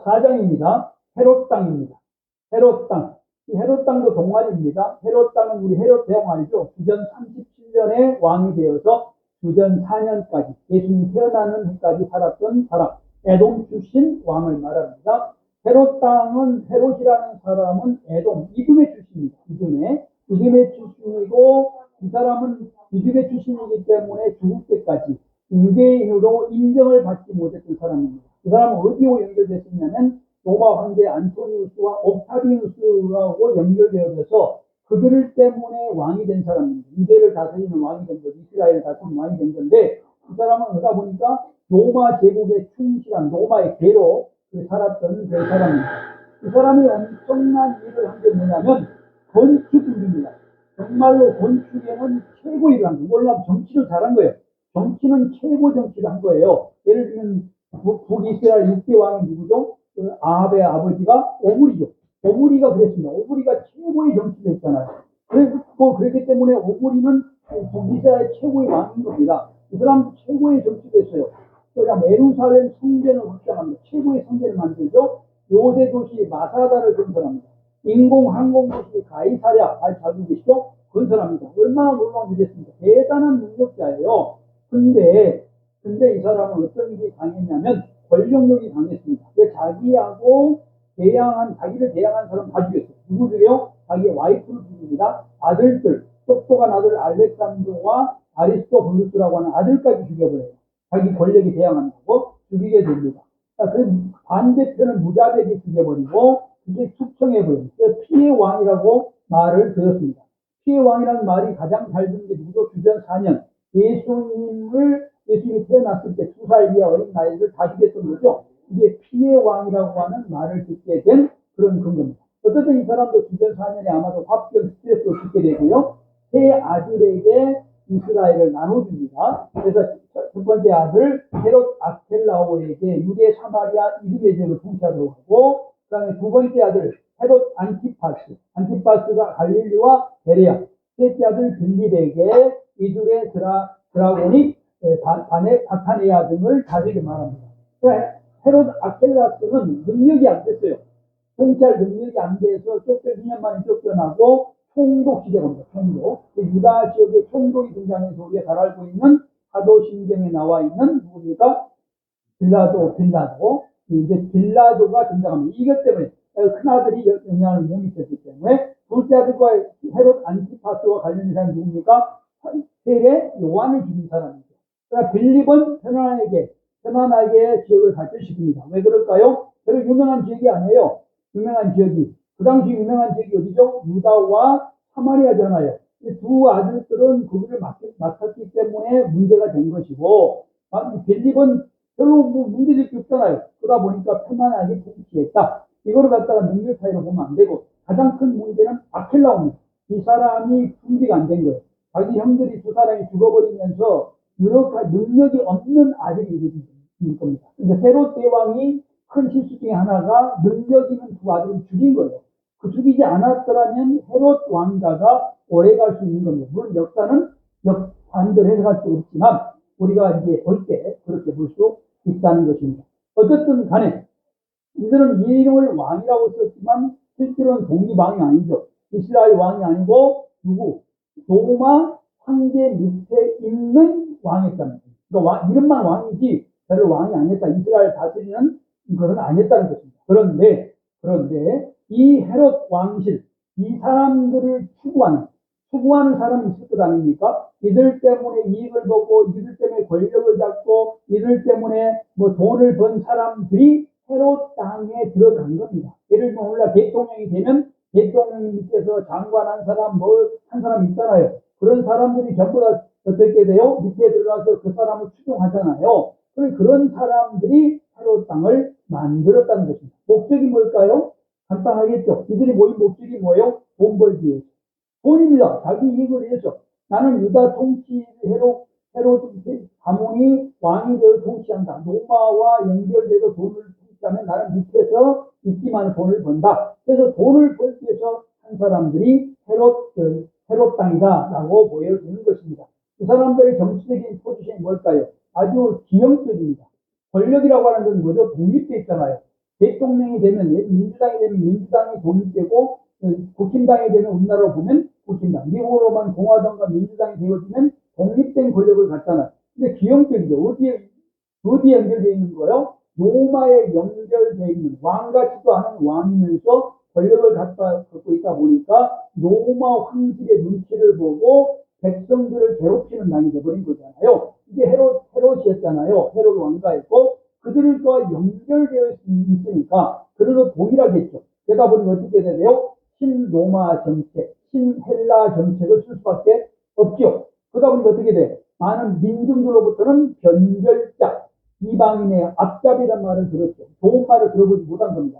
4장입니다. 헤롯 땅입니다. 헤롯 땅. 이 헤롯 땅도 동안입니다. 헤롯 땅은 우리 헤롯 대왕 알죠? 주전 37년에 왕이 되어서 주전 4년까지 예수님 태어나는 해까지 살았던 사람, 에돔 출신 왕을 말합니다. 헤롯 땅은, 헤롯이라는 사람은 에돔, 이두메 출신입니다. 이두메 출신이고, 이 사람은 이두메 출신이기 때문에 죽을 때까지 유대인으로 인정을 받지 못했던 사람입니다. 이 사람은 어디로 연결됐었냐면 로마 황제 안토니우스와 옥타비누스하고 연결되어서 그들 때문에 왕이 된 사람입니다. 유대를 다스리는 왕이 된 거죠. 이스라엘을 다스리는 왕이 된 건데, 그 사람은 그러다 보니까 로마 제국에 충실한 로마의 개로 살았던 그 사람입니다. 이 사람이 엄청난 일을 한 게 뭐냐면 건축입니다. 정말로 건축에는 최고 일을 한 거예요. 물론 정치를 잘한 거예요. 정치는 최고 정치를 한 거예요. 예를 들면 북이스라엘 6대 왕이 누구죠? 아합의 아버지가 오므리죠. 오므리가 그랬습니다. 오므리가 최고의 정치를 했잖아요. 그렇기 때문에 오므리는 북이스라엘 최고의 왕인 겁니다. 이 사람 최고의 정치를 했어요. 그러니까 예루살렘 성전을 확장합니다. 최고의 성전을 만들죠. 요새 도시 마사다를 건설합니다. 인공 항공 도시 가이사랴, 잘 알고 계시죠? 건설합니다. 얼마나 놀라운 일이었습니까? 대단한 능력자예요. 근데 이 사람은 어떤 일이 강했냐면 권력력이 강했습니다. 자기를 대항한 사람 다 죽였어요. 누구 죽여요? 자기 와이프를 죽입니다. 아들들, 똑똑한 아들 알렉산더와 아리스토블루스라고 하는 아들까지 죽여버려요. 자기 권력이 대항한다고 죽이게 됩니다. 그 반대편은 무자백이 죽여버리고 그게 숙청해버려요. 그래서 피해 왕이라고 말을 들었습니다. 피해 왕이라는 말이 가장 잘 듣는 게 누구죠? 주전 4년 예수님이 태어났을 때 2살 이하 어린 아이들 다 죽였던 거죠. 이게 피해 왕이라고 하는 말을 듣게 된 그런 근거입니다. 어쨌든 이 사람도 주전 4년에 아마도 화병 스트레스로 죽게 되고요. 세 아들에게 이스라엘을 나눠줍니다. 그래서 첫 번째 아들 헤롯 아켈라오에게 유대 사마리아 이두메 지역을 통치하도록 하고, 그 다음에 두 번째 아들 헤롯 안티파스가 갈릴리와 베레아, 셋째 아들 빌립에게 이두레 드라고니 바타네아 등을 다스리게 말합니다. 헤롯 아켈라스는 능력이 안 됐어요. 통치할 능력이 안 돼서 2년 만에 쫓겨나고 총독 시대가 옵니다. 총독. 유다 지역에 총독이 등장해서 우리가 잘 알고 있는 사도신경에 나와 있는 누굽니까? 빌라도. 이제 빌라도가 등장합니다. 이것 때문에 큰아들이 영향을 못 미쳤기 때문에 둘째 아들과 헤롯 안티파스와 관련된 사람이 누굽니까? 헬의 요한을 죽인 사람이죠. 그러니까 빌립은 편안하게 지역을 발전시킵니다. 왜 그럴까요? 별로 유명한 지역이 아니에요. 그 당시 유명한 지역이 어디죠? 유다와 사마리아잖아요. 두 아들들은 그들을 맡았기 때문에 문제가 된 것이고, 빌립은 별로 문제될 게 없잖아요. 그러다 보니까 편안하게 통치했다. 이거를 갖다가 능력 차이로 보면 안 되고, 가장 큰 문제는 아켈라오입니다. 이 사람이 준비가 안 된 거예요. 자기 형들이 두 사람이 죽어버리면서 유력한 능력이 없는 아들이 될 겁니다. 그러니까 헤롯 대왕이 큰 실수 중에 하나가 능력 있는 두 아들을 죽인 거예요. 그 죽이지 않았더라면 헤롯 왕가가 오래 갈 수 있는 겁니다. 물론 역사는 반대로 해석할 수 없지만 우리가 이제 볼 때 그렇게 볼 수 있다는 것입니다. 어쨌든 간에 이들은 이름을 왕이라고 썼지만 실제로는 독립왕이 아니죠. 이스라엘 왕이 아니고 로마 황제 밑에 있는 왕이었다는 거예요. 그러니까 이름만 왕이지 별로 왕이 아니었다. 이스라엘 다스리는 그건 아니었다는 것입니다. 그런데 이 헤롯 왕실, 이 사람들을 추구하는 사람이 있을 것 아닙니까? 이들 때문에 이익을 보고, 이들 때문에 권력을 잡고, 이들 때문에 돈을 번 사람들이 헤롯 땅에 들어간 겁니다. 예를 들면 우리가 대통령이 되면 대통령 밑에서 장관 한 사람 있잖아요. 그런 사람들이 전부 다 어떻게 돼요? 밑에 들어가서 그 사람을 추종하잖아요. 그런 사람들이 헤롯 땅을 만들었다는 것입니다. 목적이 뭘까요? 간단하겠죠. 이들이 모인 목적이 뭐예요? 돈 벌기 위해서. 돈입니다. 자기 이익을 위해서. 나는 유다 헤롯 가문이 왕이 되어 통치한다. 로마와 연결돼서 돈을 통치하면 나는 밑에서 있기만 돈을 번다. 그래서 돈을 벌기 위해서 한 사람들이 헤롯 땅이다라고 보여지는 것입니다. 그 사람들의 정치적인 포지션이 뭘까요? 아주 기형적입니다. 권력이라고 하는 건 뭐죠? 독립돼 있잖아요. 대통령이 되면, 민주당이 되면 민주당이 독립되고, 국힘당이 되면 우리나라로 보면 국힘당, 미국으로만 공화당과 민주당이 되어지면 독립된 권력을 갖잖아요. 근데 기형적이죠. 어디에 연결되어 있는 거요? 로마에 연결되어 있는 왕 같지도 않은 왕이면서 권력을 갖고 있다 보니까 로마 황실의 눈치를 보고 백성들을 괴롭히는 당이 되어버린 거잖아요. 이게 헤롯이었잖아요. 헤롯 왕가였고 그들과 연결되어 있으니까 그들도 동일하겠죠. 그러다 보니 어떻게 되나요? 신로마 정책, 신헬라 정책을 쓸 수밖에 없죠. 그러다 보니까 어떻게 돼? 많은 민중들로부터는 변절자, 이방인의 앞잡이란 말을 들었죠. 좋은 말을 들어보지 못한 겁니다.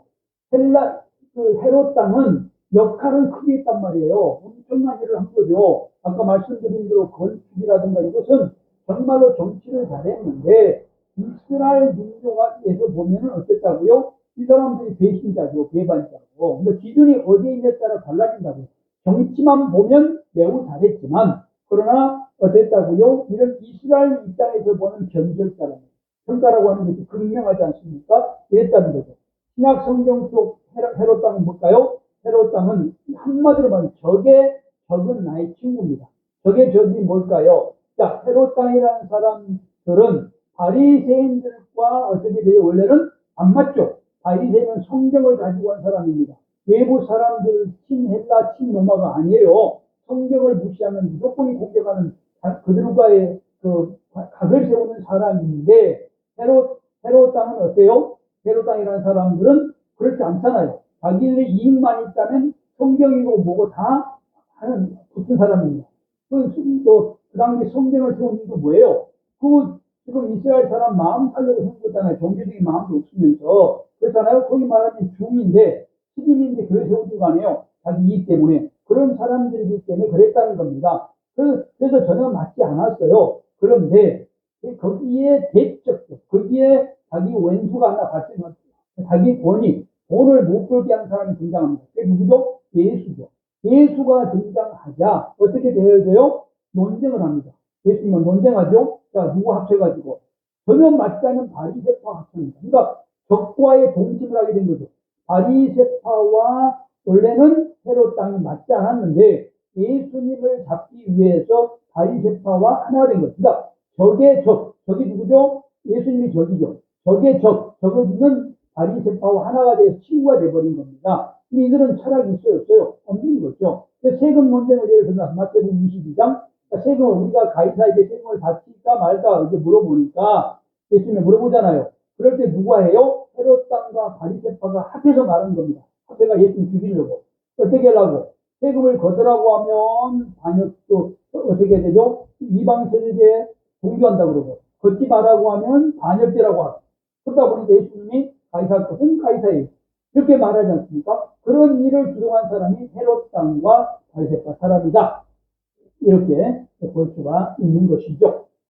헤롯 땅은 역할은 크게 있단 말이에요. 엄청난 일을 한 거죠. 아까 말씀드린 대로 건축이라든가 이것은 정말로 정치를 잘했는데 이스라엘 민족에서 보면은 어땠다고요? 이 사람들이 배신자죠, 배반자고. 근데 기준이 어디에 있냐에 따라 달라진다고요. 정치만 보면 매우 잘했지만 그러나 어땠다고요? 이런 이스라엘 입장에서 보는 변절자라는 평가라고 하는 것이 극명하지 않습니까? 이랬다는 거죠. 신약 성경 속 헤롯 땅은 뭘까요? 헤롯 땅은 한마디로 말하면 적은 나의 친구입니다. 적이 뭘까요? 자, 헤롯 땅이라는 사람들은 바리새인들과 어떻게 돼요? 원래는 안 맞죠. 바리새인은 성경을 가지고 한 사람입니다. 외부 사람들 친헬라 친로마가 아니에요. 성경을 무시하면 무조건 공격하는 그들과의 각을 세우는 사람인데 헤롯 땅은 어때요? 헤롯 땅이라는 사람들은 그렇지 않잖아요. 자기들의 이익만 있다면 성경이고 뭐고 다 하는 붙은 사람입니다. 그 당시 성경을 세운 이유도 뭐예요? 지금 이스라엘 사람 마음 살려고 세운 거잖아요. 종교적인 마음도 없으면서. 그렇잖아요. 소위 말하는 중인데, 스님인데 교회 세우는 거 아니에요. 자기 이익 때문에. 그런 사람들이기 때문에 그랬다는 겁니다. 그래서 전혀 맞지 않았어요. 그런데 거기에 거기에 자기 원수가 하나 발생했어요. 자기 돈을 못 벌게 하는 사람이 등장합니다. 그게 누구죠? 예수죠. 예수가 등장하자 어떻게 되어야 돼요? 논쟁을 합니다. 예수님은 논쟁하죠? 자, 누구 합쳐가지고. 전혀 맞지 않는 바리새파 합쳐입니다. 그러니까 적과의 동침을 하게 된 거죠. 바리새파와 원래는 헤롯 땅이 맞지 않았는데 예수님을 잡기 위해서 바리새파와 하나가 된 거죠. 그러니까 적이 누구죠? 예수님이 적이죠. 적을 짓는 바리새파와 하나가 돼서 친구가 돼버린 겁니다. 이들은 철학이 있어요, 없어요? 없는 거죠. 세금 논쟁을 예를 들면 마태복음 22장 세금을 우리가 가이사에게 세금을 바칠까 말까 이렇게 물어보니까 예수님이 물어보잖아요. 그럴 때 누가 해요? 헤롯 땅과 바리새파가 합해서 말하는 겁니다. 합해가 예수님 죽이려고. 어떻게 하려고? 세금을 거두라고 하면 반역도 어떻게 되죠? 이방 세력에 동조한다고 그러고 걷지 말라고 하면 반역죄라고 하고 그러다 보니까 예수님이 가이사 것은 가이사예요. 이렇게 말하지 않습니까? 그런 일을 주동한 사람이 헤롯 땅과 바리새파 사람이다. 이렇게 볼 수가 있는 것이죠.